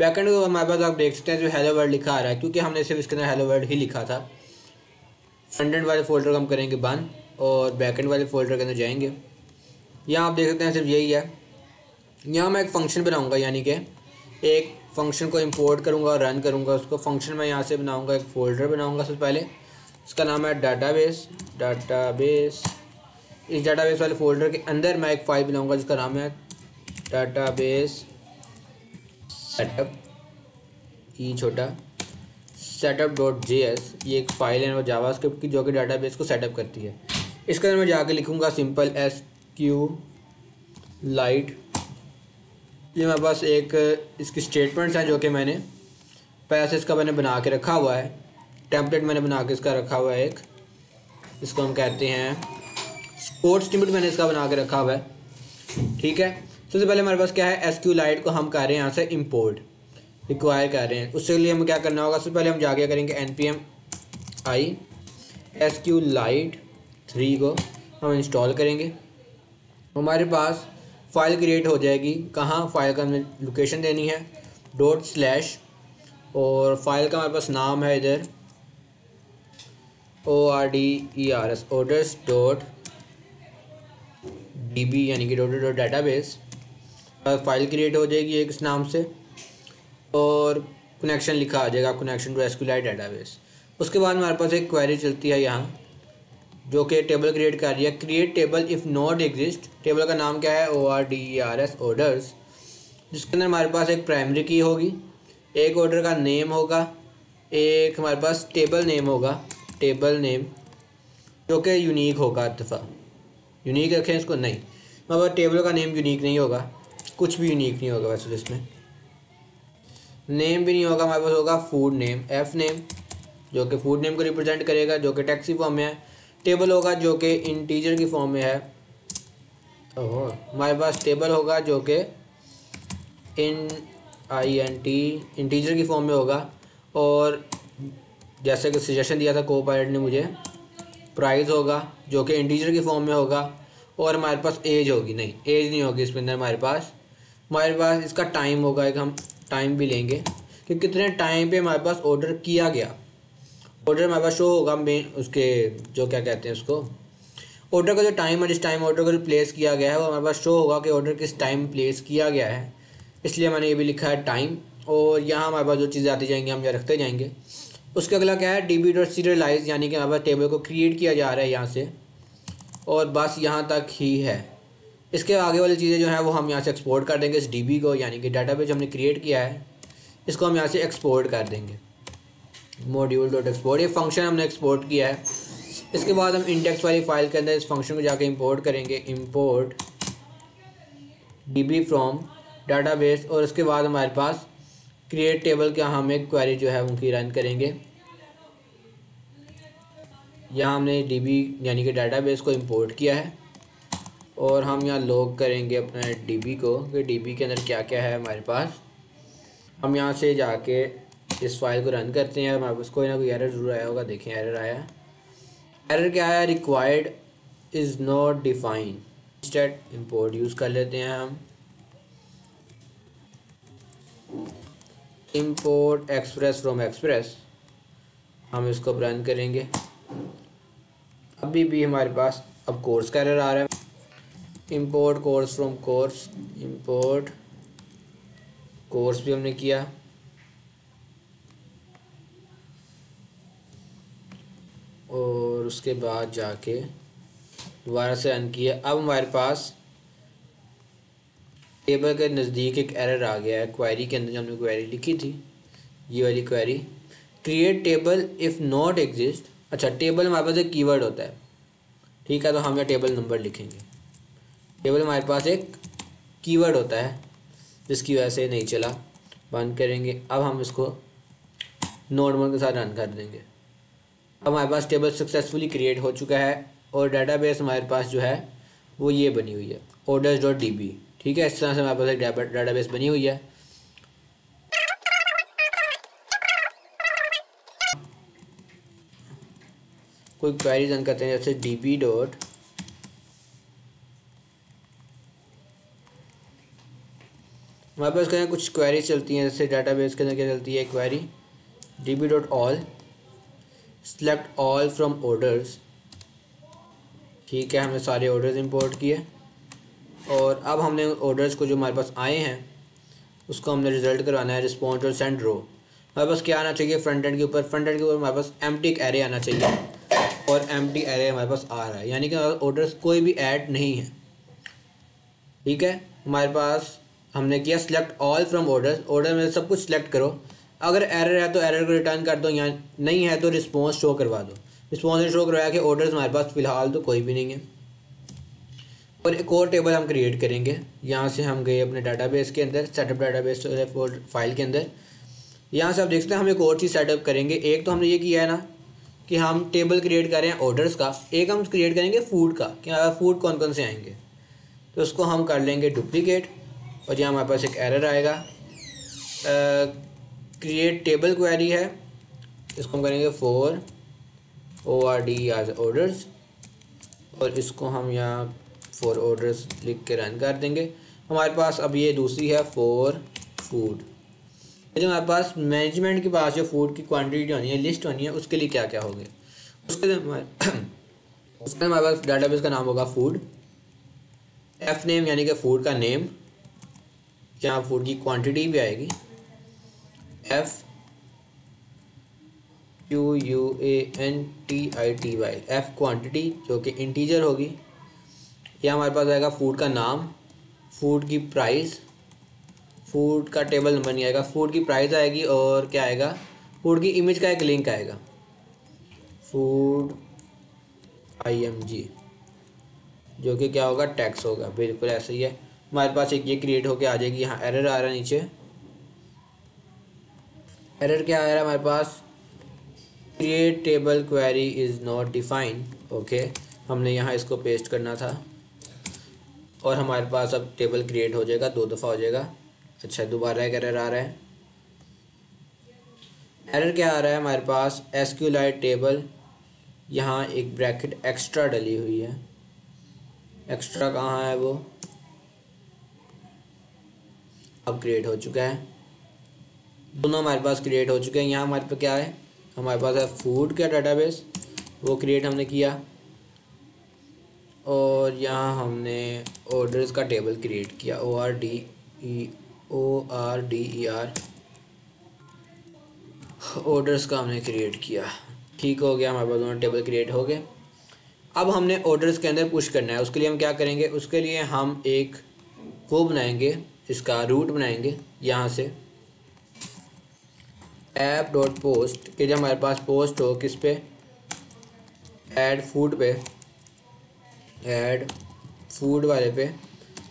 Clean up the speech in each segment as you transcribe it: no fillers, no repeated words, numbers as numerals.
Backend को हमारे पास आप देख सकते हैं जो हेलो वर्ल्ड लिखा आ रहा है, क्योंकि हमने सिर्फ इसके अंदर हेलो वर्ल्ड ही लिखा था। फ्रंट एंड वाले फोल्डर को हम करेंगे बंद और बैकएंड वाले फोल्डर के अंदर जाएंगे। यहाँ आप देख सकते हैं सिर्फ यही है। यहाँ मैं एक फ़ंक्शन बनाऊँगा, यानी कि एक फ़ंक्शन को इंपोर्ट करूँगा और रन करूँगा उसको। फंक्शन मैं यहाँ से बनाऊँगा, एक फ़ोल्डर बनाऊँगा सबसे पहले, इसका नाम है डाटाबेस। इस डाटाबेस वाले फ़ोल्डर के अंदर मैं एक फ़ाइल बनाऊँगा जिसका नाम है डाटाबेस सेटअप, ई छोटा setup.js। ये एक फ़ाइल है वो जावास्क्रिप्ट की, जो कि डाटाबेस को सेटअप करती है। इसके अंदर मैं जाके लिखूँगा सिंपल SQLite। ये मेरे पास एक इसकी स्टेटमेंट्स हैं जो कि मैंने पहले से इसका मैंने बना के रखा हुआ है, टेम्पलेट मैंने बना के इसका रखा हुआ है एक, इसको हम कहते हैं कोड स्निपेट मैंने इसका बना के रखा हुआ है। ठीक है, सबसे पहले हमारे पास क्या है, SQLite को हम कर रहे हैं यहाँ से इम्पोर्ट, रिक्वायर कर रहे हैं। उसके लिए हमें क्या करना होगा, सबसे पहले हम जाके करेंगे npm i SQLite 3 को हम इंस्टॉल करेंगे। हमारे पास फ़ाइल क्रिएट हो जाएगी। कहाँ, फाइल का हमें लोकेशन देनी है /, और फाइल का हमारे पास नाम है इधर orders.db, यानी कि डाटाबेस। फाइल क्रिएट हो जाएगी एक इस नाम से, और कनेक्शन लिखा आ जाएगा, कनेक्शन टू SQLite डाटाबेस। उसके बाद हमारे पास एक क्वेरी चलती है यहाँ, जो कि टेबल क्रिएट कर रही है, create table if not exist. Table का नाम क्या है, orders, जिसके अंदर हमारे पास एक प्राइमरी की होगी, एक ऑर्डर का नेम होगा, एक हमारे पास टेबल नेम होगा, टेबल नेम जो कि यूनिक होगा। दफ़ा यूनिक रखें इसको, नहीं मतलब टेबल का नेम यूनिक नहीं होगा, कुछ भी यूनिक नहीं होगा वैसे, इसमें नेम भी नहीं होगा। हमारे पास होगा फूड नेम, एफ नेम, जो कि फूड नेम को रिप्रेजेंट करेगा, जो कि टेक्स्ट की फॉर्म में है। टेबल होगा जो कि इंटीजर की फॉर्म में है। हमारे पास टेबल होगा जो कि इंटीजर की फॉर्म में होगा। और जैसे कि सजेशन दिया था कोपायलट ने मुझे, प्राइस होगा जो कि इंटीजर की फॉर्म में होगा। और हमारे पास एज होगी, नहीं एज नहीं होगी इसके अंदर। हमारे पास इसका टाइम होगा, एक हम टाइम भी लेंगे कि कितने टाइम पे हमारे पास ऑर्डर किया गया। ऑर्डर हमारे पास शो होगा मेन उसके, जो क्या कहते हैं उसको, ऑर्डर का जो टाइम है, जिस टाइम ऑर्डर को प्लेस किया गया है, वो हमारे पास शो होगा कि ऑर्डर किस टाइम प्लेस किया गया है। इसलिए मैंने ये भी लिखा है टाइम। और यहाँ हमारे पास जो चीज़ें आती जाएंगी हम यहाँ रखते जाएंगे। उसके अगला क्या है, db.serialize, यानी कि हमारे पास टेबल को क्रिएट किया जा रहा है यहाँ से, और बस यहाँ तक ही है। इसके आगे वाली चीज़ें जो हैं वो हम यहाँ से एक्सपोर्ट कर देंगे इस db को, यानी कि डाटाबेस हमने क्रिएट किया है, इसको हम यहाँ से एक्सपोर्ट कर देंगे। module.export, ये फंक्शन हमने एक्सपोर्ट किया है। इसके बाद हम इंडेक्स वाली फाइल के अंदर इस फंक्शन को जाके इंपोर्ट करेंगे, इंपोर्ट db फ्रॉम डाटाबेस। और उसके बाद हमारे पास क्रिएट टेबल का हम एक क्वेरी जो है उनकी रन करेंगे। यहाँ हमने db यानी कि डाटाबेस को इंपोर्ट किया है, और हम यहाँ लॉग करेंगे अपने db को कि db के अंदर क्या क्या है हमारे पास। हम यहाँ से जाके इस फाइल को रन करते हैं। हमारे पास कोई ना कोई एरर ज़रूर आया होगा, देखें एरर आया। एरर क्या है, required is not defined, instead import use कर लेते हैं हम, इंपोर्ट एक्सप्रेस फ्रॉम एक्सप्रेस। हम इसको रन करेंगे। अभी भी हमारे पास अब कोर्स का एरर आ रहा है, import course from course, import course भी हमने किया, और उसके बाद जाके दोबारा से रन किया। अब हमारे पास टेबल के नज़दीक एक एरर आ गया है क्वेरी के अंदर, जो हमने क्वेरी लिखी थी, ये वाली query, create table if not exist. अच्छा, टेबल हमारे पास एक कीवर्ड होता है, ठीक है, तो हम यहाँ टेबल नंबर लिखेंगे। टेबल हमारे पास एक कीवर्ड होता है, जिसकी वजह से नहीं चला, बंद करेंगे। अब हम इसको नॉर्मल के साथ रन कर देंगे। अब हमारे पास टेबल सक्सेसफुली क्रिएट हो चुका है, और डाटाबेस हमारे पास जो है वो ये बनी हुई है orders.db। ठीक है, इस तरह से हमारे पास एक डाटाबेस बनी हुई है। कोई क्वेरी रन करते हैं, जैसे db डॉट हमारे पास क्या कुछ क्वेरी चलती हैं, जैसे डाटाबेस के अंदर क्या चलती है query db.all select all from orders. ठीक है, हमने सारे ऑर्डर्स इंपोर्ट किए और अब हमने ऑर्डर्स को जो हमारे पास आए हैं उसको हमने रिज़ल्ट करवाना है रिस्पॉन्स और सेंड रो। हमारे पास क्या आना चाहिए फ्रंट एंड के ऊपर, फ्रंट एंड के ऊपर हमारे पास एम्प्टी एक एरे आना चाहिए और एम्प्टी एरे हमारे पास आ रहा है, यानी कि ऑर्डर्स कोई भी ऐड नहीं है। ठीक है, हमारे पास हमने किया select all from orders, order में सब कुछ सिलेक्ट करो, अगर एरर है तो एरर को रिटर्न कर दो या नहीं है तो रिस्पॉन्स शो करवा दो। रिस्पॉन्स शो करवाया कि ऑर्डर्स हमारे पास फ़िलहाल तो कोई भी नहीं है। और एक और टेबल हम क्रिएट करेंगे, यहाँ से हम गए अपने डाटाबेस के अंदर, सेटअप डाटाबेस फाइल के अंदर। यहाँ से आप देख सकते हैं हम एक और चीज़ सेटअप करेंगे। एक तो हमने ये किया है ना कि हम टेबल क्रिएट कर रहे हैं ऑर्डर्स का, एक हम क्रिएट करेंगे फूड का, क्या फूड कौन कौन से आएंगे, तो उसको हम कर लेंगे डुप्लीकेट और यहाँ हमारे पास एक एरर आएगा क्रिएट टेबल क्वेरी है, इसको हम करेंगे फॉर ORD एज ऑर्डर्स और इसको हम यहाँ फॉर ऑर्डर्स लिख के रन कर देंगे। हमारे पास अब ये दूसरी है फॉर फूड। जो हमारे पास मैनेजमेंट के पास जो फूड की क्वांटिटी होनी है, लिस्ट होनी है, उसके लिए क्या क्या होगा, उसके लिए हमारे पास डाटाबेस का नाम होगा फूड, एफ नेम यानी कि फूड का नेम, यहाँ फूड की क्वांटिटी भी आएगी FQUANTITY एफ क्वांटिटी जो कि इंटीजर होगी। यहाँ हमारे पास आएगा फूड का नाम, फूड की प्राइस, फूड का टेबल नंबर नहीं आएगा, फूड की प्राइस आएगी और क्या आएगा फूड की इमेज का एक लिंक आएगा फूड IMG जो कि क्या होगा टैक्स होगा, बिल्कुल ऐसे ही है। हमारे पास एक ये क्रिएट होके आ जाएगी। यहाँ एरर आ रहा है, नीचे एरर क्या आ रहा है हमारे पास, create table query is not defined. Okay, हमने यहाँ इसको पेस्ट करना था और हमारे पास अब टेबल क्रिएट हो जाएगा, 2 दफ़ा हो जाएगा। अच्छा, दोबारा एक एरर आ रहा है। एरर क्या आ रहा है हमारे पास, SQLite टेबल, यहाँ एक ब्रैकेट एक्स्ट्रा डली हुई है, एक्स्ट्रा कहाँ है वो, अब क्रिएट हो चुका है, दोनों हमारे पास क्रिएट हो चुके हैं। यहाँ हमारे पास क्या है, हमारे पास है फूड का डाटाबेस, वो क्रिएट हमने किया और यहाँ हमने ऑर्डर्स का टेबल क्रिएट किया ORDER ऑर्डर्स का हमने क्रिएट किया। ठीक हो गया, हमारे पास दोनों टेबल क्रिएट हो गए। अब हमने ऑर्डर्स के अंदर पुश करना है, उसके लिए हम क्या करेंगे, उसके लिए हम एक वो बनाएंगे, इसका रूट बनाएंगे यहाँ से app.post कि जब हमारे पास पोस्ट हो किस पे, ऐड फूड पे, ऐड फूड वाले पे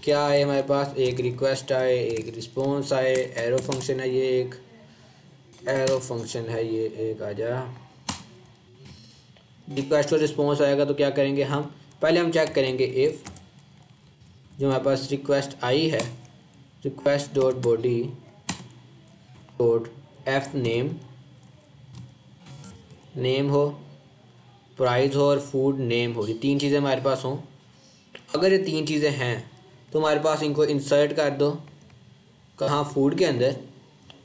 क्या आए हमारे पास, एक रिक्वेस्ट आए, एक रिस्पॉन्स आए, एरो फंक्शन है, ये एक एरो फंक्शन है, ये एक आ जा, रिक्वेस्ट और रिस्पॉन्स आएगा तो क्या करेंगे हम, पहले हम चेक करेंगे इफ़ जो हमारे पास रिक्वेस्ट आई है request dot body dot F name हो, प्राइस हो और फूड नेम हो, ये 3 चीज़ें हमारे पास हों। अगर ये 3 चीज़ें हैं तो हमारे पास इनको इंसर्ट कर दो, कहाँ फूड के अंदर,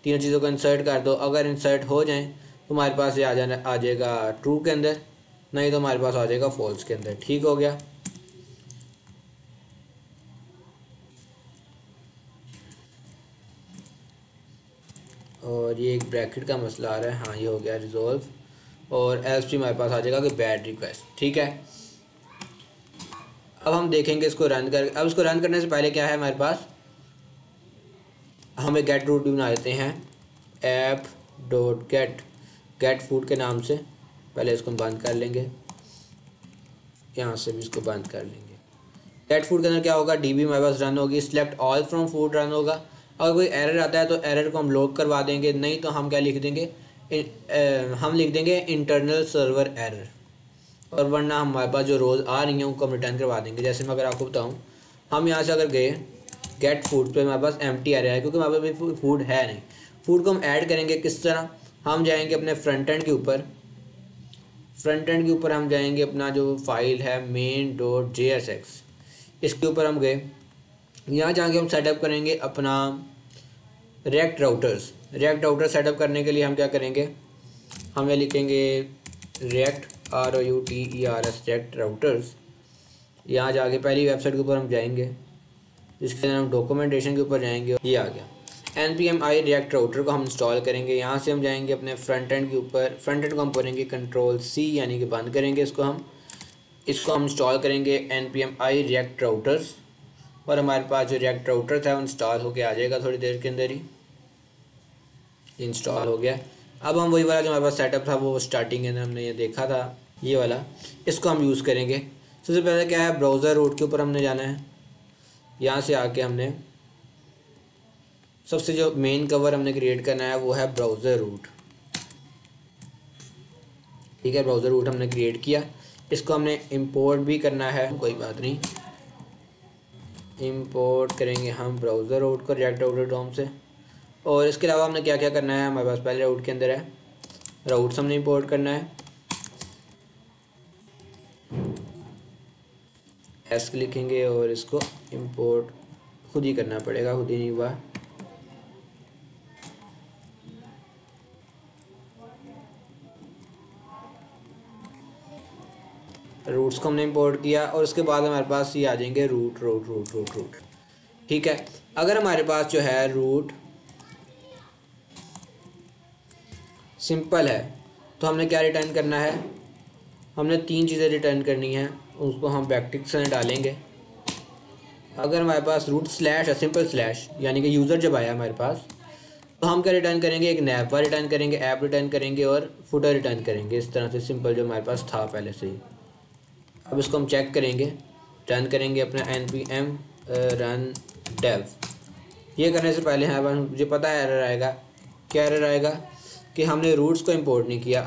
तीनों चीज़ों को इंसर्ट कर दो। अगर इंसर्ट हो जाएं तो हमारे पास ये आ जाएगा ट्रू के अंदर, नहीं तो हमारे पास आ जाएगा फॉल्स के अंदर। ठीक हो गया, और ये एक ब्रैकेट का मसला आ रहा है, हाँ ये हो गया रिजॉल्व, और एल्स भी हमारे पास आ जाएगा कि बैड रिक्वेस्ट। ठीक है, अब हम देखेंगे इसको रन कर। अब इसको रन करने से पहले क्या है हमारे पास, हम एक गेट रूट भी बना देते हैं app.get फूड के नाम से। पहले इसको बंद कर लेंगे, यहाँ से भी इसको बंद कर लेंगे। गेट फूड के अंदर क्या होगा, DB हमारे पास रन होगी, select all from food run होगा। अगर कोई एरर आता है तो एरर को हम लॉग करवा देंगे, नहीं तो हम क्या लिख देंगे, हम लिख देंगे इंटरनल सर्वर एरर, और वरना हमारे पास जो रोज़ आ रही हैं उनको हम रिटर्न करवा देंगे। जैसे मैं अगर आपको बताऊँ, हम यहाँ से अगर गए गेट फूड पे, हमारे पास एम्प्टी एरर है क्योंकि हमारे पास फूड है नहीं। फूड को हम ऐड करेंगे किस तरह, हम जाएंगे अपने फ्रंट एंड के ऊपर, फ्रंट एंड के ऊपर हम जाएंगे, अपना जो फाइल है main.jsx, इसके ऊपर हम गए, यहाँ जाके हम सेटअप करेंगे अपना रिएक्ट राउटर सेटअप करने के लिए हम क्या करेंगे, हमें लिखेंगे रिएक्ट ROUTERS रिएक्ट राउटर्स। यहाँ जाके पहली वेबसाइट के ऊपर हम जाएंगे, जिसके अंदर हम डॉक्यूमेंटेशन के ऊपर जाएंगे। ये आ गया npm i रिएक्ट राउटर को हम इंस्टॉल करेंगे। यहाँ से हम जाएंगे अपने फ्रंट एंड के ऊपर, फ्रंट एंड को हम करेंगे Ctrl+C यानी कि बंद करेंगे इसको हम इंस्टॉल करेंगे npm i रिएक्ट राउटर्स, और हमारे पास जो रिएक्ट राउटर था वो इंस्टॉल होके आ जाएगा थोड़ी देर के अंदर ही। इंस्टॉल हो गया। अब हम वही वाला जो हमारे पास सेटअप था वो स्टार्टिंग के अंदर हमने ये देखा था, ये वाला, इसको हम यूज़ करेंगे। सबसे पहले क्या है, ब्राउज़र रूट के ऊपर हमने जाना है। यहाँ से आके हमने सबसे जो मेन कवर हमने क्रिएट करना है वो है ब्राउज़र रूट। ठीक है, ब्राउज़र रूट हमने क्रिएट किया। इसको हमने इंपोर्ट भी करना है, कोई बात नहीं, इंपोर्ट करेंगे हम ब्राउज़र रूट को रिएक्ट राउटर डॉम से। और इसके अलावा हमने क्या क्या करना है, हमारे पास पहले राउट के अंदर है, राउट्स हमने इंपोर्ट करना है। एस लिखेंगे और इसको इंपोर्ट खुद ही करना पड़ेगा, खुद ही नहीं हुआ। रूट्स को हमने इंपोर्ट किया और उसके बाद हमारे पास ये आ जाएंगे root root root root root. ठीक है, अगर हमारे पास जो है रूट सिंपल है तो हमने क्या रिटर्न करना है, हमने 3 चीज़ें रिटर्न करनी है, उसको हम बैकटिक्स में डालेंगे। अगर हमारे पास रूट स्लैश है, सिंपल स्लैश यानी कि यूज़र जब आया हमारे पास, तो हम क्या रिटर्न करेंगे, एक नैवा रिटर्न करेंगे, ऐप रिटर्न करेंगे और फुटर रिटर्न करेंगे। इस तरह से सिंपल जो हमारे पास था पहले से ही। अब इसको हम चेक करेंगे, रन करेंगे अपना npm run dev। ये करने से पहले हमारे पास मुझे पता है एरर आएगा। क्या एरर आएगा कि हमने रूट्स को इंपोर्ट नहीं किया,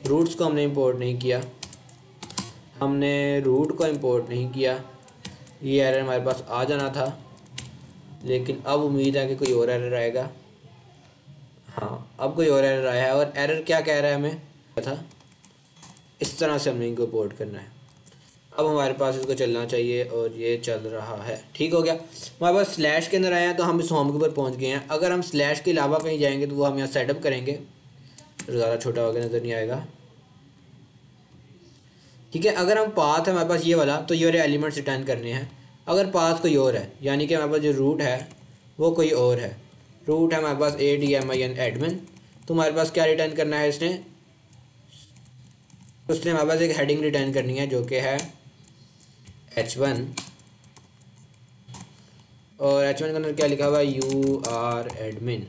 रूट्स को हमने इंपोर्ट नहीं किया, हमने रूट को इंपोर्ट नहीं किया। ये एरर हमारे पास आ जाना था, लेकिन अब उम्मीद है कि कोई और एरर आएगा। हाँ, अब कोई और एरर आया है, और एरर क्या कह रहा है हमें था, इस तरह से हमने इनको इंपोर्ट करना है। अब हमारे पास इसको चलना चाहिए और ये चल रहा है। ठीक हो गया, हमारे पास स्लैश के अंदर आए हैं तो हम इस होम के ऊपर पहुंच गए हैं। अगर हम स्लैश के अलावा कहीं जाएंगे तो वो हम यहाँ सेटअप करेंगे, ज़्यादा छोटा होकर नज़र नहीं आएगा। ठीक है, अगर हम पाथ है हमारे पास ये वाला, तो ये वाले एलिमेंट्स रिटर्न करने हैं। अगर पाथ कोई और है, यानी कि हमारे पास जो रूट है वो कोई और है, रूट है हमारे पास ADMIN एडमिन, तो हमारे पास क्या रिटर्न करना है, उसने हमारे पास एक हेडिंग रिटर्न करनी है जो कि है H1, और H1 के अंदर क्या लिखा हुआ है, UR admin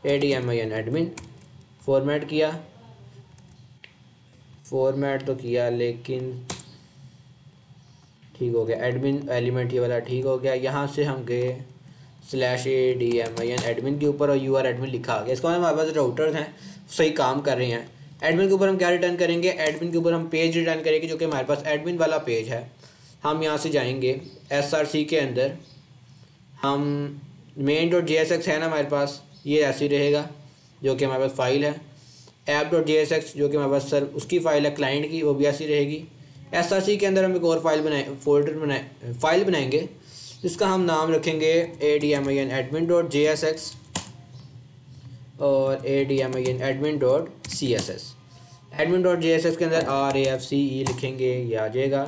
ADMIN admin. Format किया, फॉर्मेट तो किया लेकिन ठीक हो गया, एडमिन एलिमेंट ये वाला ठीक हो गया। यहाँ से हम गए /ADMIN एडमिन के ऊपर और UR एडमिन लिखा आ गया। इसका मतलब हमारे पास राउटर्स हैं सही काम कर रहे हैं। एडमिन के ऊपर हम क्या रिटर्न करेंगे, एडमिन के ऊपर हम पेज रिटर्न करेंगे जो कि हमारे पास एडमिन वाला पेज है। हम यहाँ से जाएंगे SRC के अंदर, हम main.jsx है ना हमारे पास, ये ऐसे ही रहेगा जो कि हमारे पास फाइल है। app.jsx जो कि हमारे पास सर उसकी फ़ाइल है क्लाइंट की, वो भी ऐसी रहेगी। SRC के अंदर हम एक और फाइल बनाएंगे जिसका हम नाम रखेंगे ADMIN admin.jsx और ADMIN admin.css। admin.jsx के अंदर RAFCE लिखेंगे, ये आ जाएगा।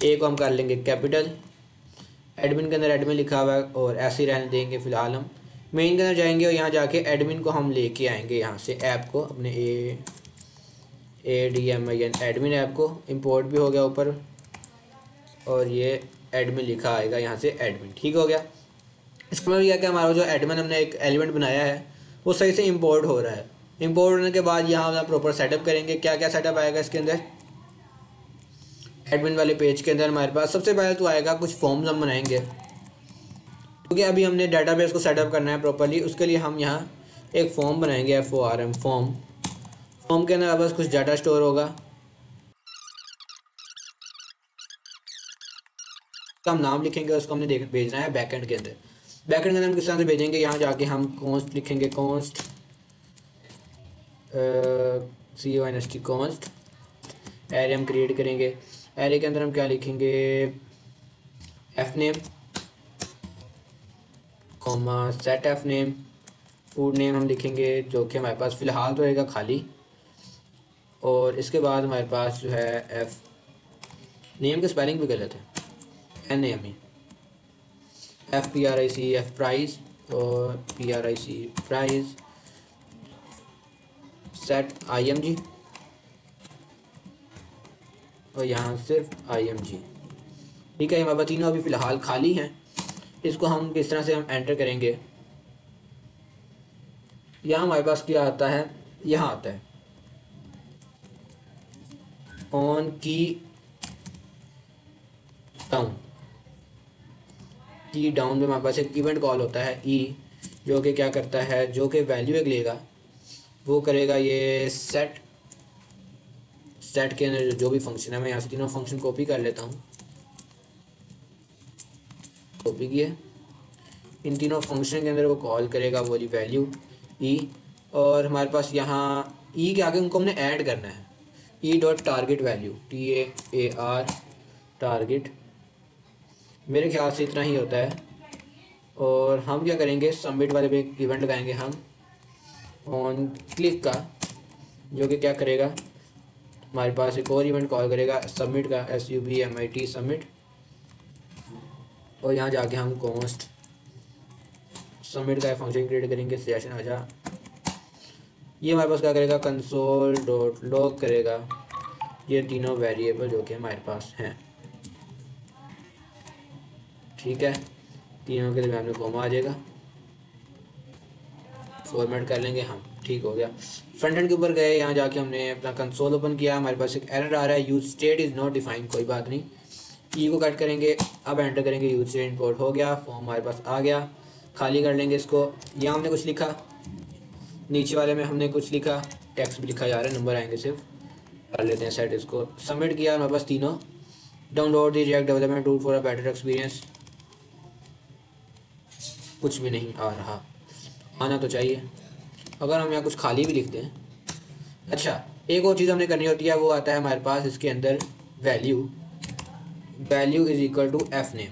ए को हम कर लेंगे कैपिटल, एडमिन के अंदर एडमिन लिखा हुआ है और ऐसे ही रहने देंगे फ़िलहाल। हम मेन के अंदर जाएंगे और यहाँ जाके एडमिन को हम लेके आएंगे, यहाँ से ऐप को अपने ADMIN एडमिन ऐप को इंपोर्ट भी हो गया ऊपर, और ये एडमिन लिखा आएगा यहाँ से एडमिन। ठीक हो गया, इसका मतलब यह कि हमारा जो एडमिन हमने एक एलिमेंट बनाया है वो सही से इंपोर्ट हो रहा है। इंपोर्ट होने के बाद यहाँ हम प्रॉपर सेटअप करेंगे। क्या क्या सेटअप आएगा इसके अंदर, एडमिन वाले पेज के अंदर हमारे पास सबसे पहले तो आएगा कुछ फॉर्म्स हम बनाएंगे, क्योंकि अभी हमने डाटाबेस को सेटअप करना है प्रॉपर्ली। उसके लिए हम यहाँ एक फॉर्म बनाएंगे, FORM फॉर्म के अंदर बस कुछ डाटा स्टोर होगा, उसका हम नाम लिखेंगे, उसको हमने भेजना है बैकएंड के अंदर। बैकएंड के अंदर हम किस तरह से भेजेंगे, यहाँ जाके हम कॉन्स्ट लिखेंगे, कॉन्स्ट CONST कॉन्स्ट एरे हम क्रिएट करेंगे। एरे के अंदर हम क्या लिखेंगे, F name comma set F name, food name हम लिखेंगे जो कि हमारे पास फ़िलहाल तो रहेगा खाली, और इसके बाद हमारे पास जो है एफ नेम की स्पेलिंग भी गलत है, N M E, F P R I C F price और P R I C price, set I M G और यहाँ सिर्फ आई एम जी। ठीक है, हमारे पास तीनों अभी फ़िलहाल खाली हैं। इसको हम किस तरह से हम एंटर करेंगे, यहाँ हमारे पास क्या आता है, यहाँ आता है ऑन की डाउन, की डाउन में हमारे पास एक इवेंट कॉल होता है ई, जो कि क्या करता है, जो कि वैल्यू एक लेगा, वो करेगा ये सेट के अंदर जो भी फंक्शन है, मैं यहाँ से तीनों फंक्शन कॉपी कर लेता हूँ, कॉपी किए, इन तीनों फंक्शन के अंदर वो कॉल करेगा वो वैल्यू ई, और हमारे पास यहाँ ई के आगे उनको हमने ऐड करना है, E dot target value, T A R target, मेरे ख्याल से इतना ही होता है। और हम क्या करेंगे, सबमिट वाले पे एक इवेंट लगाएंगे हम ऑन क्लिक का, जो कि क्या करेगा, हमारे पास एक और इवेंट कॉल करेगा सबमिट का, SUBMIT सबमिट, और यहाँ जाके हम कॉस्ट सबमिट का फंक्शन क्रिएट करेंगे, सेशन आ जा, ये हमारे पास क्या करेगा, कंसोल डॉट लॉग करेगा ये तीनों वेरिएबल जो कि हमारे पास हैं। ठीक है, तीनों के दरमियान में कॉमा आ जाएगा, फॉर्मेट कर लेंगे हम, ठीक हो गया। फ्रंट एंड के ऊपर गए, यहाँ जाके हमने अपना कंसोल ओपन किया, हमारे पास एक एरर आ रहा है, use state is not defined, कोई बात नहीं, ई को कट करेंगे, अब एंटर करेंगे, यूज स्टेट इंपोर्ट हो गया, फॉर्म हमारे पास आ गया, खाली कर लेंगे इसको, यहाँ हमने कुछ लिखा, नीचे वाले में हमने कुछ लिखा, टेक्स्ट भी लिखा जा रहा है, नंबर आएंगे सिर्फ, कर लेते हैं सेट, इसको सबमिट किया, हमारे पास तीनों, download the react development tool for a better experience, कुछ भी नहीं आ रहा, आना तो चाहिए, अगर हम यहाँ कुछ खाली भी लिख दें। अच्छा, एक और चीज़ हमने करनी होती है, वो आता है हमारे पास इसके अंदर value is equal to F name,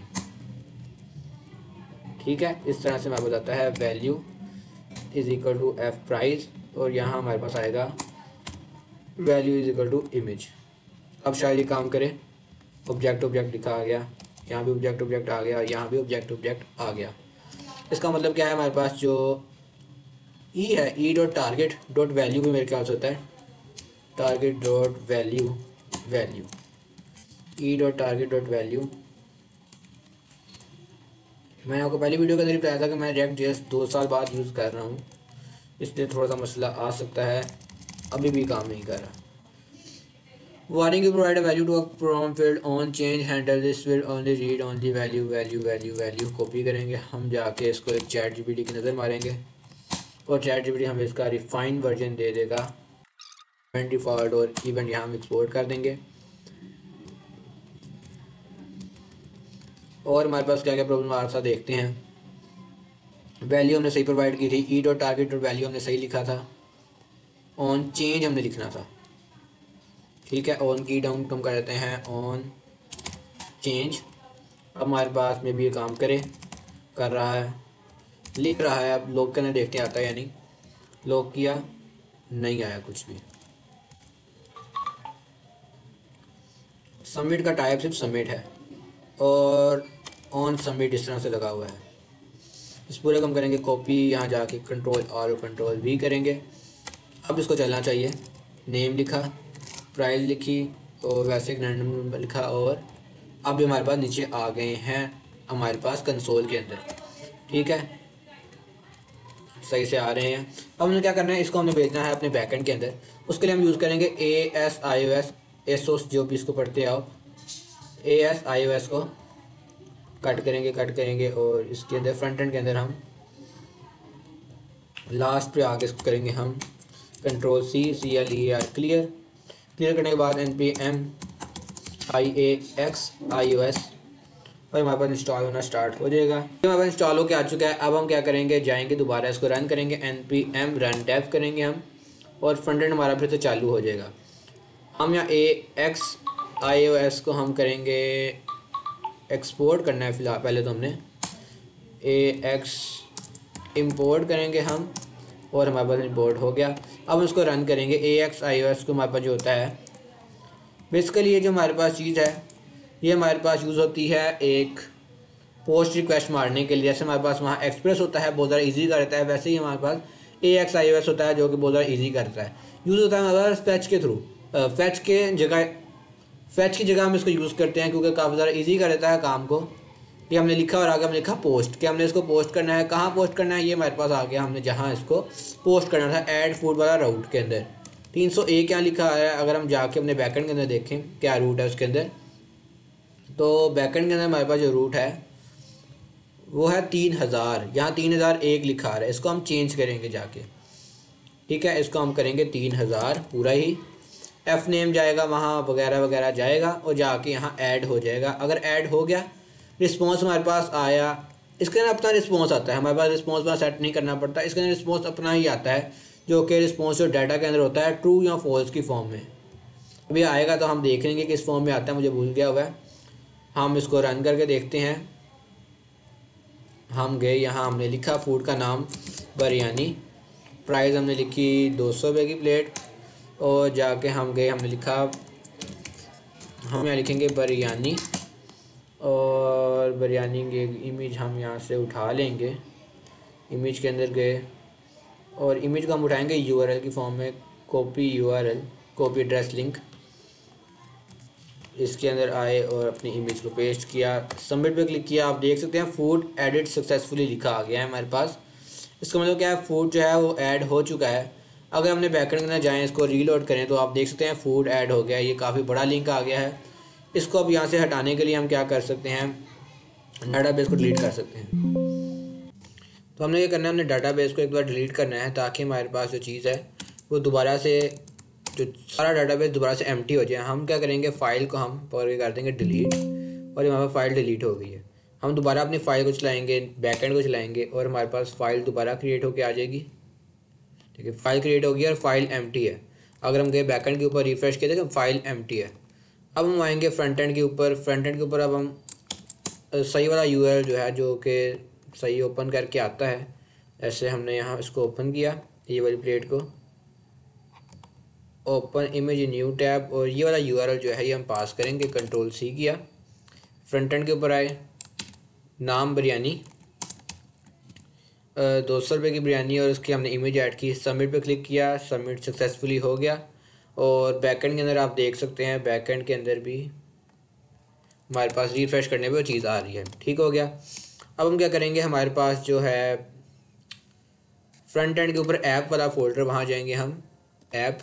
ठीक है, इस तरह से हमारे पास आता है value is equal to F price, और यहाँ हमारे पास आएगा value is equal to image. अब शायद ये काम करे, ऑब्जेक्ट लिखा आ गया, यहाँ भी ऑब्जेक्ट आ गया, यहाँ भी ऑब्जेक्ट आ गया। इसका मतलब क्या है, हमारे पास जो ई है, E dot target dot value भी मेरे ख्याल से होता है, target dot value E dot target dot value, मैंने आपको पहली वीडियो के अंदर बताया था कि मैं React.js 2 साल बाद यूज़ कर रहा हूँ, इसलिए थोड़ा सा मसला आ सकता है, अभी भी काम नहीं कर रहा। Warning you provide a value to a prompt field on change handle this will only read only value, copy करेंगे हम, जाके इसको एक चैट जीपीटी की नज़र मारेंगे, और चैट जीपीटी हमें इसका रिफाइंड वर्जन दे देगा, इवेंट डिफ़ॉल्ट और इवेंट यहाँ हम एक्सपोर्ट कर देंगे। और हमारे पास क्या क्या प्रॉब्लम आ रहा था देखते हैं। वैल्यू हमने सही प्रोवाइड की थी, E dot target dot value हमने सही लिखा था, ऑन चेंज हमने लिखना था, ठीक है, ऑन की डाउन कम कर देते हैं, ऑन चेंज। अब हमारे पास में भी ये काम कर रहा है, लिख रहा है, अब लॉग करने देखते हैं आता है या नहीं, लॉग किया, नहीं आया कुछ भी। सबमिट का टाइप सिर्फ सबमिट है, और ऑन सबमिट इस तरह से लगा हुआ है। इस पूरे कम करेंगे कॉपी, यहाँ जाके कंट्रोल आर और कंट्रोल वी करेंगे। अब इसको चलना चाहिए, नेम लिखा, प्राइस लिखी, और वैसे एक रैंडम नंबर लिखा, और अब भी हमारे पास नीचे आ गए हैं हमारे पास कंसोल के अंदर, ठीक है, सही से आ रहे हैं। अब हमें क्या करना है, इसको हमने भेजना है अपने बैकएंड के अंदर, उसके लिए हम यूज़ करेंगे ASIOS, एसोस जो भी इसको पढ़ते आओ, ASIOS को कट करेंगे, और इसके अंदर फ्रंट एंड के अंदर हम लास्ट पे आके इसको करेंगे हम कंट्रोल C CLEAR क्लियर करने के बाद npm IAX और हमारे पास इंस्टॉल होना स्टार्ट हो जाएगा। हमारे पास इंस्टॉल होकर आ चुका है। अब हम क्या करेंगे, जाएंगे दोबारा इसको रन करेंगे, npm run dev करेंगे हम, और फ्रंट एंड हमारा फिर से चालू हो जाएगा। हम यहाँ AX iOS को हम करेंगे एक्सपोर्ट करना है फ़िलहाल। पहले तो हमने AX इंपोर्ट करेंगे हम, और हमारे पास इंपोर्ट हो गया। अब उसको रन करेंगे। AX iOS को हमारे पास जो होता है बेसिकली, ये जो हमारे पास चीज़ है ये हमारे पास यूज़ होती है एक पोस्ट रिक्वेस्ट मारने के लिए। जैसे हमारे पास वहाँ एक्सप्रेस होता है, बहुत ज़्यादा ईजी करता है, वैसे ही हमारे पास AX iOS होता है जो कि बहुत ज़्यादा ईजी करता है। यूज़ होता है हमारे पास फैच के थ्रू, फैच की जगह हम इसको यूज़ करते हैं क्योंकि काफ़ी ज़्यादा ईजी कर देता है काम को। ये हमने लिखा और आगे हमने लिखा पोस्ट, कि हमने इसको पोस्ट करना है। कहाँ पोस्ट करना है ये हमारे पास आ गया, हमने जहाँ इसको पोस्ट करना था ऐड फूड वाला राउट के अंदर 301 यहाँ लिखा है। अगर हम जाके अपने बैकएंड के अंदर देखें क्या रूट है उसके अंदर, तो बैकएंड के अंदर हमारे पास जो रूट है वो है 3000। यहाँ 3001 लिखा है, इसको हम चेंज करेंगे जाके। ठीक है, इसको हम करेंगे 3000 पूरा ही। एफ नेम जाएगा वहाँ वगैरह वगैरह जाएगा और जाके यहाँ ऐड हो जाएगा। अगर ऐड हो गया, रिस्पॉन्स हमारे पास आया, इसके अंदर अपना रिस्पॉन्स आता है, हमारे पास रिस्पॉन्स वहाँ सेट नहीं करना पड़ता। इसके अंदर रिस्पॉन्स अपना ही आता है, जो कि रिस्पॉन्स जो डाटा के अंदर होता है ट्रू या फॉल्स की फॉर्म में। अभी आएगा तो हम देख लेंगे किस फॉर्म में आता है, मुझे भूल गया हुआ है। हम इसको रन करके देखते हैं। हम गए यहाँ, हमने लिखा फूड का नाम बिरयानी, प्राइस हमने लिखी 200 रुपये की प्लेट, और जाके हम गए, हमने लिखा, हम यहाँ लिखेंगे बिरयानी, और बिरयानी की इमेज हम यहाँ से उठा लेंगे। इमेज के अंदर गए और इमेज को हम उठाएंगे URL की फॉर्म में, copy URL, copy address link. इसके अंदर आए और अपनी इमेज को पेस्ट किया, सबमिट पे क्लिक किया। आप देख सकते हैं फूड एडिट सक्सेसफुली लिखा आ गया है हमारे पास। इसका मतलब क्या है, फूड जो है वो ऐड हो चुका है। अगर हमने बैकएंड के अंदर जाएँ, इसको रीलोड करें, तो आप देख सकते हैं फूड ऐड हो गया है। ये काफ़ी बड़ा लिंक आ गया है। इसको अब यहाँ से हटाने के लिए हम क्या कर सकते हैं, डाटाबेस को डिलीट कर सकते हैं। तो हमने ये करना है, हमने डाटाबेस को एक बार डिलीट करना है ताकि हमारे पास जो चीज़ है वो दोबारा से, जो सारा डाटाबेस दोबारा से एम्प्टी हो जाए। हम क्या करेंगे, फ़ाइल को हम पकड़ के कर देंगे डिलीट, और हमारे पास फ़ाइल डिलीट हो गई है। हम दोबारा अपनी फ़ाइल को चलाएंगे, बैकएंड को चलाएंगे, और हमारे पास फ़ाइल दोबारा क्रिएट होकर आ जाएगी। ठीक है, फ़ाइल क्रिएट होगी और फाइल एम्प्टी है। अगर हम गए बैकएंड के ऊपर रिफ्रेश किए तो फाइल एम्प्टी है। अब हम आएंगे फ्रंट एंड के ऊपर। फ्रंट एंड के ऊपर अब हम सही वाला URL जो है, जो कि सही ओपन करके आता है, ऐसे हमने यहाँ इसको ओपन किया, ये वाली प्लेट को ओपन इमेज न्यू टैब, और ये वाला URL जो है ये हम पास करेंगे, Ctrl+C किया। फ्रंट एंड के ऊपर आए, नाम बिरयानी, 200 रुपये की बिरयानी, और उसकी हमने इमेज ऐड की। सबमिट पे क्लिक किया, सबमिट सक्सेसफुली हो गया। और बैकएंड के अंदर आप देख सकते हैं, बैकएंड के अंदर भी हमारे पास रिफ्रेश करने पे वो चीज़ आ रही है। ठीक हो गया। अब हम क्या करेंगे, हमारे पास जो है फ्रंट एंड के ऊपर ऐप वाला फोल्डर, वहाँ जाएंगे हम, ऐप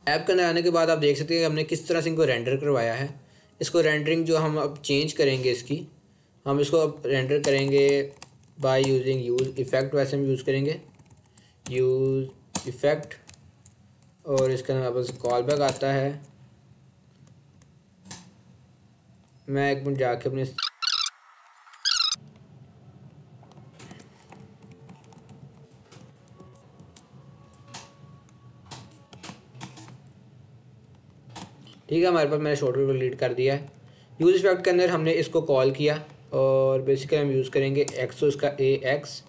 के अंदर आने के बाद आप देख सकते हैं कि हमने किस तरह से इनको रेंडर करवाया है। इसको रेंडरिंग जो हम अब चेंज करेंगे, इसकी हम इसको अब रेंडर करेंगे बाय यूजिंग यूज़ इफ़ेक्ट। वैसे हम यूज़ करेंगे यूज़ इफ़ेक्ट, और इसके अंदर हमारे पास कॉल बैक आता है। मैं एक मिनट जाके अपने ठीक है, हमारे पास मैंने शॉर्टकट को डिलीट कर दिया है। यूज़ इफ़ेक्ट के अंदर हमने इसको कॉल किया, और बेसिकली हम यूज़ करेंगे एक्स, इसका AX,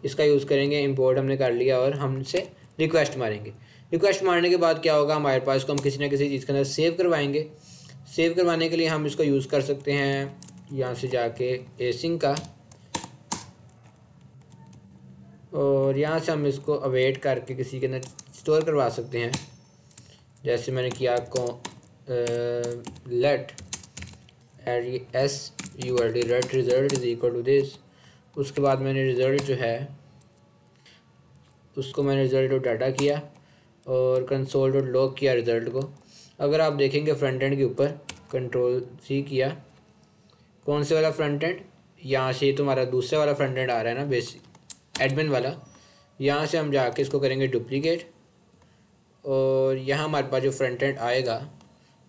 इसका यूज़ करेंगे। इंपोर्ट हमने कर लिया और हमसे रिक्वेस्ट मारेंगे। रिक्वेस्ट मारने के बाद क्या होगा, हमारे पास इसको हम किसी ना किसी चीज़ के अंदर सेव करवाएंगे। सेव करवाने के लिए हम इसको यूज़ कर सकते हैं यहाँ से जाके एसिंग का, और यहाँ से हम इसको अवेट करके किसी के अंदर स्टोर करवा सकते हैं। जैसे मैंने किया को let SURD let result is equal to this. उसके बाद मैंने रिज़ल्ट जो है उसको मैंने रिज़ल्ट डॉट डाटा किया और कंसोल डॉट लॉग किया रिज़ल्ट को। अगर आप देखेंगे फ्रंट एंड के ऊपर Ctrl+C किया, कौन से वाला फ्रंट एंड, यहाँ से तुम्हारा दूसरे वाला फ्रंट एंड आ रहा है ना, बेसिक एडमिन वाला। यहाँ से हम जाके इसको करेंगे डुप्लीकेट, और यहाँ हमारे पास जो फ्रंट एंड आएगा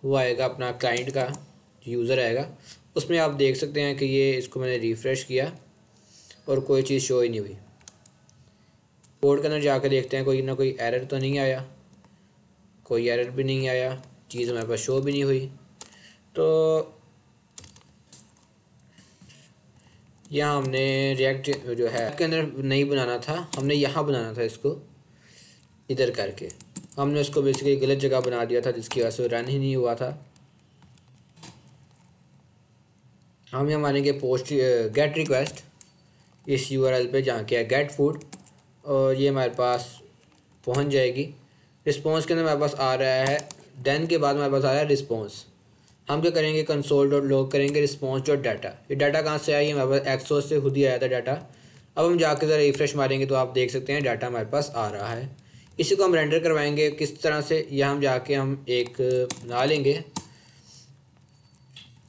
वो आएगा अपना क्लाइंट का, यूज़र आएगा। उसमें आप देख सकते हैं कि ये इसको मैंने रिफ़्रेश किया और कोई चीज़ शो ही नहीं हुई। कोड के अंदर जाकर देखते हैं कोई ना कोई एरर तो नहीं आया, कोई एरर भी नहीं आया। चीज़ हमारे पास शो भी नहीं हुई। तो यहाँ हमने रिएक्ट जो है के अंदर नहीं बनाना था, हमने यहाँ बनाना था इसको इधर करके। हमने उसको बेसिकली गलत जगह बना दिया था जिसकी वजह से रन ही नहीं हुआ था। हम यहाँ मानेंगे पोस्ट गेट रिक्वेस्ट इस यूआरएल पे जहाँ क्या है गेट फूड, और ये हमारे पास पहुँच जाएगी। रिस्पॉन्स के अंदर हमारे पास आ रहा है, देन के बाद हमारे पास आ रहा है रिस्पॉन्स। हम क्या करेंगे कंसोल डॉट लॉग करेंगे रिस्पॉन्स डॉट डाटा। ये डाटा कहाँ से आई, हमारे पास एक्सोस से खुद ही आया था डाटा। अब हम जाकर ज़रा रिफ्रेश मारेंगे तो आप देख सकते हैं डाटा हमारे पास आ रहा है। इसी को हम रेंडर करवाएंगे किस तरह से, यहाँ हम जाके हम एक बना लेंगे,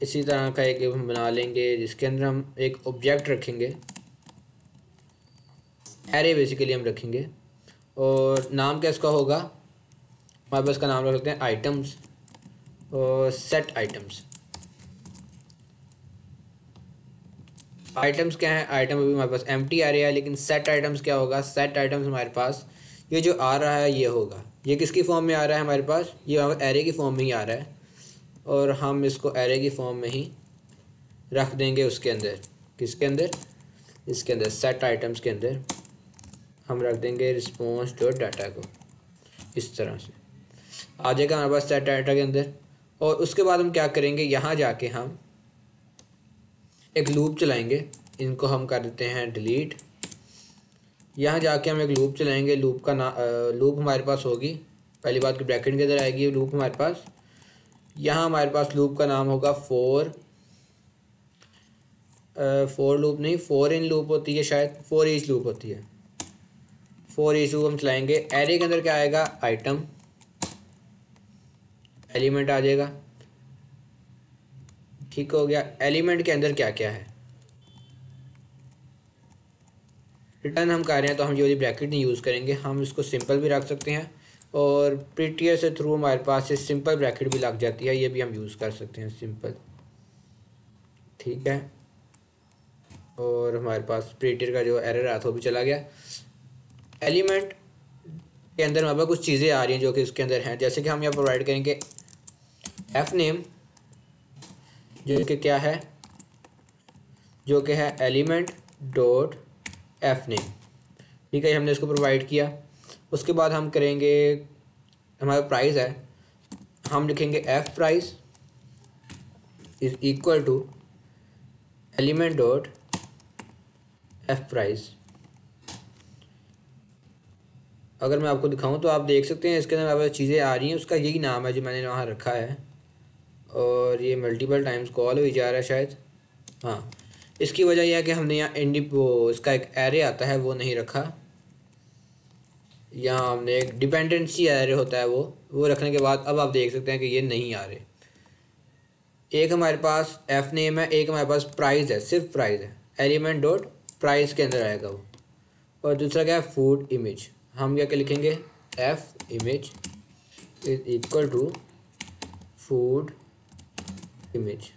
इसी तरह का एक हम बना लेंगे जिसके अंदर हम एक ऑब्जेक्ट रखेंगे, एरे बेसिकली हम रखेंगे। और नाम क्या इसका होगा, हमारे पास का नाम रख सकते हैं आइटम्स और सेट आइटम्स। आइटम्स क्या है, आइटम अभी हमारे पास एम्प्टी एरे है, लेकिन सेट आइटम्स क्या होगा, सेट आइटम्स हमारे पास ये जो आ रहा है ये होगा। ये किसकी फॉर्म में आ रहा है हमारे पास, ये एरे की फॉर्म में ही आ रहा है, और हम इसको एरे की फॉर्म में ही रख देंगे उसके अंदर। किसके अंदर, इसके अंदर सेट आइटम्स के अंदर हम रख देंगे रिस्पॉन्स डॉट डाटा को। इस तरह से आ जाएगा हमारे पास सेट डाटा के अंदर। और उसके बाद हम क्या करेंगे, यहाँ जाके हम एक लूप चलाएंगे, इनको हम कर देते हैं डिलीट। यहाँ जाके हम एक लूप चलाएंगे, लूप का लूप हमारे पास होगी, पहली बात की ब्रैकेट के अंदर आएगी लूप हमारे पास। यहाँ हमारे पास लूप का नाम होगा फोर लूप नहीं, फोर इन लूप होती है शायद, फोर ईच लूप होती है। फोर ईच लूप हम चलाएंगे। एरे के अंदर क्या आएगा, आइटम एलिमेंट आ जाएगा। ठीक हो गया। एलिमेंट के अंदर क्या क्या है, रिटर्न हम कर रहे हैं तो हम ये वाली ब्रैकेट नहीं यूज़ करेंगे, हम इसको सिंपल भी रख सकते हैं, और प्रीटियर से थ्रू हमारे पास ये सिंपल ब्रैकेट भी लग जाती है, ये भी हम यूज़ कर सकते हैं सिंपल। ठीक है, और हमारे पास प्रीटियर का जो एरर आया था वो भी चला गया। एलिमेंट के अंदर हमारे पास कुछ चीज़ें आ रही हैं जो कि इसके अंदर हैं, जैसे कि हम यहाँ प्रोवाइड करेंगे एफ नेम, जो कि क्या है, जो कि है एलिमेंट डॉट एफ नेम। ठीक है, हमने इसको प्रोवाइड किया। उसके बाद हम करेंगे, हमारा प्राइस है, हम लिखेंगे F price is equal to element dot F price. अगर मैं आपको दिखाऊं तो आप देख सकते हैं इसके अंदर हमारे पास चीज़ें आ रही हैं, उसका यही नाम है जो मैंने वहाँ रखा है, और ये मल्टीपल टाइम्स कॉल हो जा रहा है शायद। हाँ, इसकी वजह यह है कि हमने यहाँ वो इसका एक एरे आता है वो नहीं रखा। यहाँ हमने एक डिपेंडेंसी एरे होता है वो रखने के बाद अब आप देख सकते हैं कि ये नहीं आ रहे। एक हमारे पास एफ नेम है, एक हमारे पास प्राइस है, सिर्फ प्राइस है, एलिमेंट डॉट प्राइस के अंदर आएगा वो। और दूसरा क्या है, फूड इमेज। हम क्या लिखेंगे, F image is equal to food image.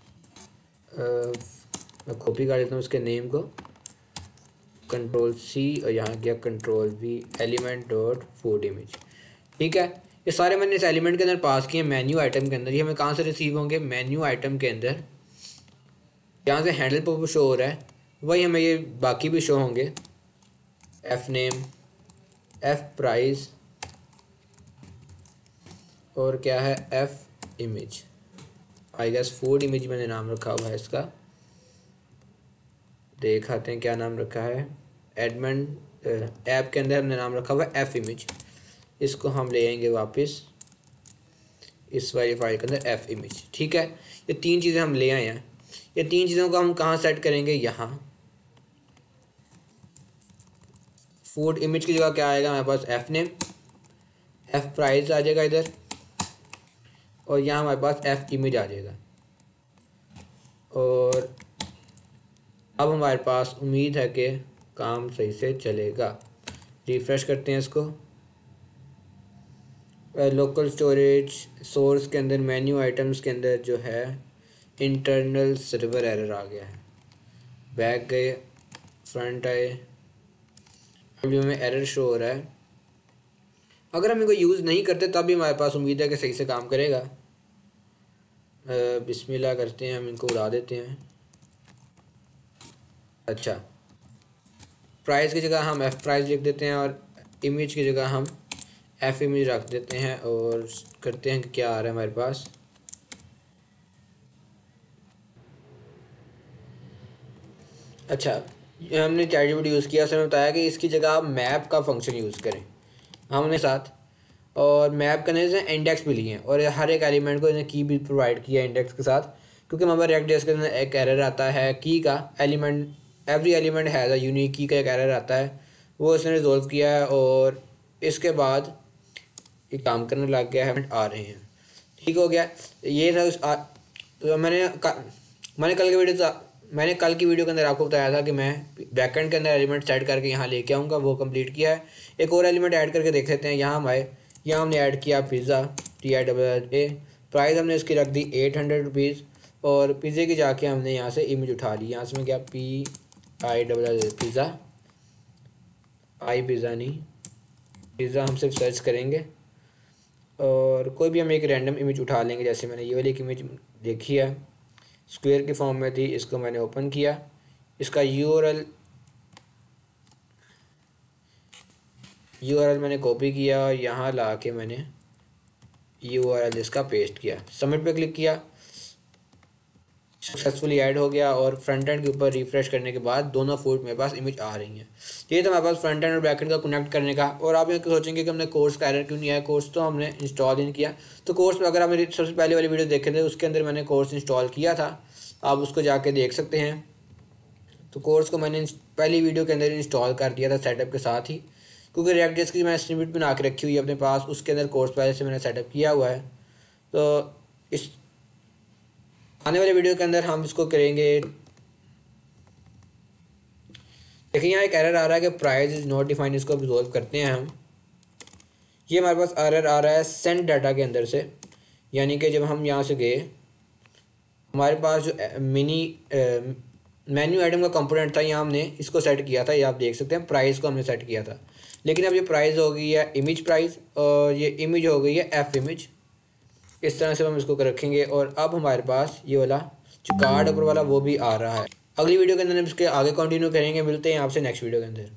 मैं कॉपी कर देता हूँ उसके नेम को, कंट्रोल सी, और यहाँ गया control we, element dot food image. ठीक है, ये सारे मैंने इस एलिमेंट के अंदर पास किए मेन्यू आइटम के अंदर। ये हमें कहाँ से रिसीव होंगे, मेन्यू आइटम के अंदर, यहाँ से हैंडल पर शो हो रहा है वही हमें ये बाकी भी शो होंगे, एफ नेम, एफ प्राइस, और क्या है, F image. I guess food image मैंने नाम रखा हुआ है इसका, देख आते हैं क्या नाम रखा है। एडमिन ऐप के अंदर हमने नाम रखा हुआ है एफ इमेज। इसको हम ले आएंगे वापस इस वाली फाइल के अंदर, एफ इमेज। ठीक है, ये तीन चीज़ें हम ले आए हैं। ये तीन चीज़ों को हम कहाँ सेट करेंगे, यहाँ। फूड इमेज की जगह क्या आएगा हमारे पास, एफ नेम, एफ प्राइस आ जाएगा इधर, और यहाँ हमारे पास एफ इमेज आ जाएगा। और अब हमारे पास उम्मीद है कि काम सही से चलेगा। रिफ़्रेश करते हैं इसको। लोकल स्टोरेज सोर्स के अंदर मेन्यू आइटम्स के अंदर जो है इंटरनल सर्वर एरर आ गया है। बैक गए, फ्रंट आए, अभी हमें एरर शो हो रहा है। अगर हम इनको यूज़ नहीं करते तब भी हमारे पास उम्मीद है कि सही से काम करेगा। बिस्मिल्लाह करते हैं, हम इनको उड़ा देते हैं। अच्छा, प्राइस की जगह हम एफ प्राइस लिख देते हैं और इमेज की जगह हम एफ इमेज रख देते हैं और करते हैं कि क्या आ रहा है हमारे पास। अच्छा, ये हमने चैटजीपीटी यूज़ किया, उसने बताया कि इसकी जगह आप मैप का फंक्शन यूज़ करें हमने साथ, और मैप करने से इंडेक्स भी लिए हैं और हर एक एलिमेंट को इन्हें की भी प्रोवाइड किया है इंडेक्स के साथ, क्योंकि हमारे रिएक्ट जेएस के अंदर एक एरर आता है की का, element every element has a unique की का एक एरर आता है, वो इसने रिजोल्व किया है और इसके बाद ये काम करने लग गया है, आ रहे हैं। ठीक हो गया, ये था तो मैंने कल की वीडियो के अंदर आपको बताया था कि मैं बैकएंड के अंदर एलिमेंट सेट करके यहाँ लेके आऊँगा, वो कंप्लीट किया है। एक और एलिमेंट ऐड करके देख लेते हैं। यहाँ हम आए, यहाँ हमने ऐड किया पिज़्ज़ा TIZZA, प्राइस हमने इसकी रख दी 800 रुपीज़ और पिज़्ज़े की जाके हमने यहाँ से इमेज उठा ली। यहाँ से मैं क्या PIZZA पिज़्ज़ा, पिज़्ज़ा नहीं, पिज़्ज़ा हम सिर्फ सर्च करेंगे और कोई भी हम एक रैंडम इमेज उठा लेंगे। जैसे मैंने ये वाली एक इमेज देखी है, स्क्वायर के फॉर्म में थी, इसको मैंने ओपन किया, इसका यूआरएल मैंने कॉपी किया और यहाँ ला के मैंने यूआरएल इसका पेस्ट किया, सबमिट पे क्लिक किया, सक्सेसफुली ऐड हो गया और फ्रंट एंड के ऊपर रिफ्रेश करने के बाद दोनों फुट मेरे पास इमेज आ रही हैं। ये तो हमारे पास फ्रंट एंड और बैक एंड का कनेक्ट करने का। और आप ये सोचेंगे कि हमने कोर्स का एरर क्यों नहीं आया, कोर्स तो हमने इंस्टॉल ही नहीं किया। तो कोर्स में अगर आप मेरी सबसे पहले वाली वीडियो देखे थे उसके अंदर मैंने कोर्स इंस्टॉल किया था, आप उसको जाके देख सकते हैं। तो कोर्स को मैंने पहली वीडियो के अंदर इंस्टॉल कर दिया था सेटअप के साथ ही, क्योंकि रिएक्ट जेएस की मैंने स्निपेट बना के रखी हुई है अपने पास, उसके अंदर कोर्स पहले से मैंने सेटअप किया हुआ है। तो इस आने वाले वीडियो के अंदर हम इसको करेंगे। देखिए यहाँ एक एरर आ रहा है कि प्राइस इज़ नॉट डिफाइंड, इसको रिजॉल्व करते हैं हम। ये हमारे पास एरर आ रहा है सेंड डाटा के अंदर से, यानी कि जब हम यहाँ से गए हमारे पास जो मेन्यू आइटम का कंपोनेंट था, यहाँ हमने इसको सेट किया था, ये आप देख सकते हैं प्राइस को हमने सेट किया था। लेकिन अब ये प्राइस हो गई है इमेज प्राइस और ये इमेज हो गई है एफ इमेज। इस तरह से हम इसको रखेंगे और अब हमारे पास ये वाला जो कार्ड ऊपर वाला वो भी आ रहा है। अगली वीडियो के अंदर हम इसके आगे कंटिन्यू करेंगे। मिलते हैं आपसे नेक्स्ट वीडियो के अंदर।